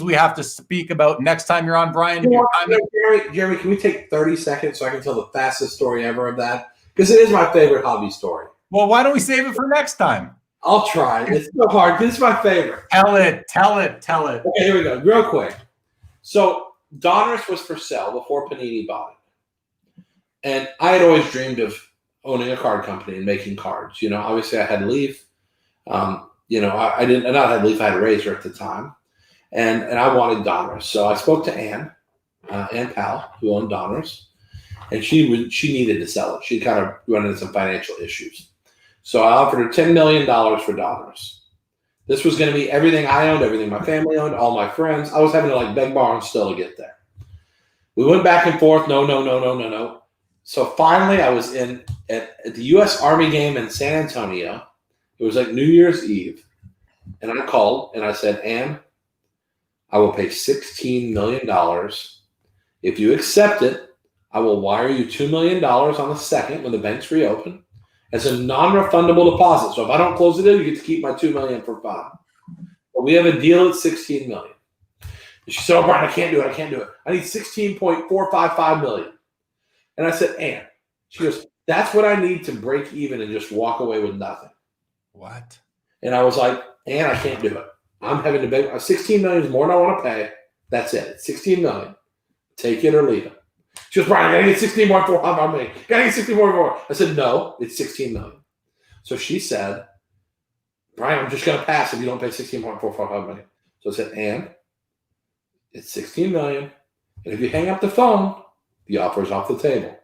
we have to speak about next time you're on, Brian? Jeremy, can we take 30 seconds so I can tell the fastest story ever of that? Because it is my favorite hobby story. Well, why don't we save it for next time? I'll try. It's so hard. This is my favorite. Tell it. Okay, here we go. Real quick. So Donruss was for sale before Panini bought it. And I had always dreamed of owning a card company and making cards. You know, obviously I had Leaf. You know, I didn't, not had Leaf, I had Razor at the time. And I wanted Donruss. So I spoke to Ann Powell, who owned Donruss. And she needed to sell it. She kind of run into some financial issues. So I offered her $10 million for Donruss. This was going to be everything I owned, everything my family owned, all my friends. I was having to like beg, borrow, and steal to get there. We went back and forth. No. So finally, I was at the U.S. Army game in San Antonio. It was like New Year's Eve. And I called and I said, Ann, I will pay $16 million. If you accept it, I will wire you $2 million on the 2nd when the banks reopen as a non-refundable deposit. So if I don't close the deal, you get to keep my $2 million for fun. But we have a deal at $16 million. And she said, oh, Brian, I can't do it. I need $16.455 million. And I said, Ann, she goes, that's what I need to break even and just walk away with nothing. What? And I was like, Ann, I can't do it. I'm having to beg. $16 million is more than I want to pay. That's it. It's $16 million. Take it or leave it. She goes, Brian, I gotta get 16.4 million. Gotta get 16.4. I said, no, it's 16 million. So she said, Brian, I'm just gonna pass if you don't pay 16.455 million. So I said, Ann, it's 16 million. And if you hang up the phone, the offer is off the table.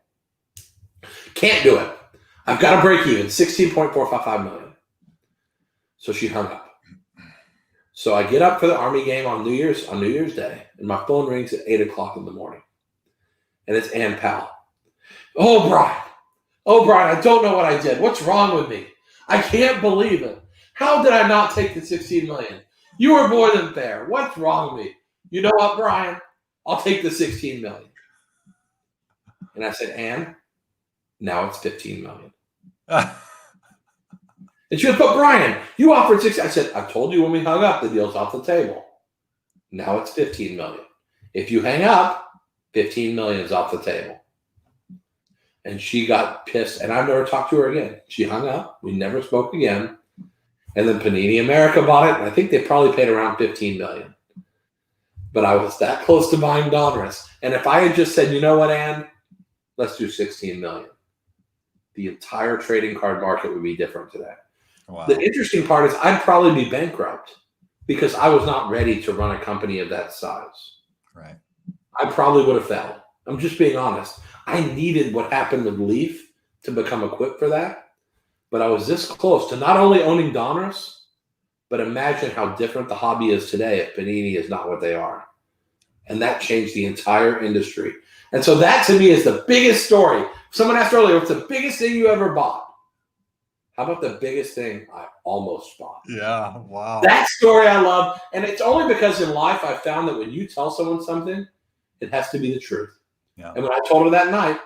Can't do it. I've got to break even, 16.455 million. So she hung up. So I get up for the Army game on New Year's Day, and my phone rings at 8 o'clock in the morning. And it's Ann Powell. Oh, Brian, I don't know what I did. What's wrong with me? I can't believe it. How did I not take the 16 million? You were more than fair. What's wrong with me? You know what, Brian? I'll take the 16 million. And I said, Ann, now it's 15 million. And she goes, but Brian, you offered 16. I said, I told you when we hung up, the deal's off the table. Now it's 15 million. If you hang up, 15 million is off the table. And she got pissed, and I've never talked to her again. She hung up. We never spoke again. And then Panini America bought it, and I think they probably paid around 15 million. But I was that close to buying Donruss. And if I had just said, you know what, Ann, let's do 16 million, the entire trading card market would be different today. Wow. The interesting part is I'd probably be bankrupt because I was not ready to run a company of that size. Right. I probably would have failed. I'm just being honest. I needed what happened with Leaf to become equipped for that. But I was this close to not only owning Donruss, but imagine how different the hobby is today if Panini is not what they are. And that changed the entire industry. And so that to me is the biggest story. Someone asked earlier, what's the biggest thing you ever bought? How about the biggest thing I almost bought? Yeah, wow. That story I love. And it's only because in life I found that when you tell someone something, it has to be the truth. Yeah. And when I told her that night,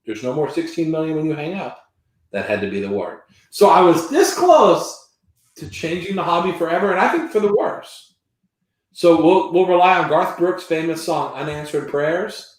there's no more 16 million when you hang up, that had to be the word. So I was this close to changing the hobby forever, and I think for the worse. So we'll rely on Garth Brooks' famous song, Unanswered Prayers.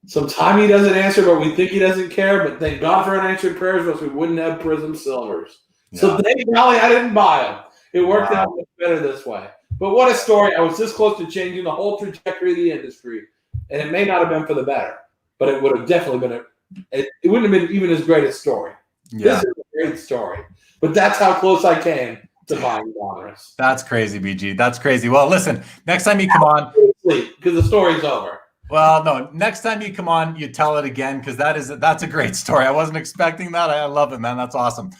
Sometimes he doesn't answer, but we think he doesn't care. But thank God for unanswered prayers, because we wouldn't have Prism Silvers. Yeah. So thank golly I didn't buy them. It worked out much better this way. But what a story. I was this close to changing the whole trajectory of the industry. And it may not have been for the better, but it would have definitely been it wouldn't have been even as great a story. Yeah. This is a great story. But that's how close I came to buying Donruss. That's crazy, BG. That's crazy. Well, listen, next time you come on. Because the story's over. Well, no, next time you come on, you tell it again, because that's a great story. I wasn't expecting that. I love it, man. That's awesome.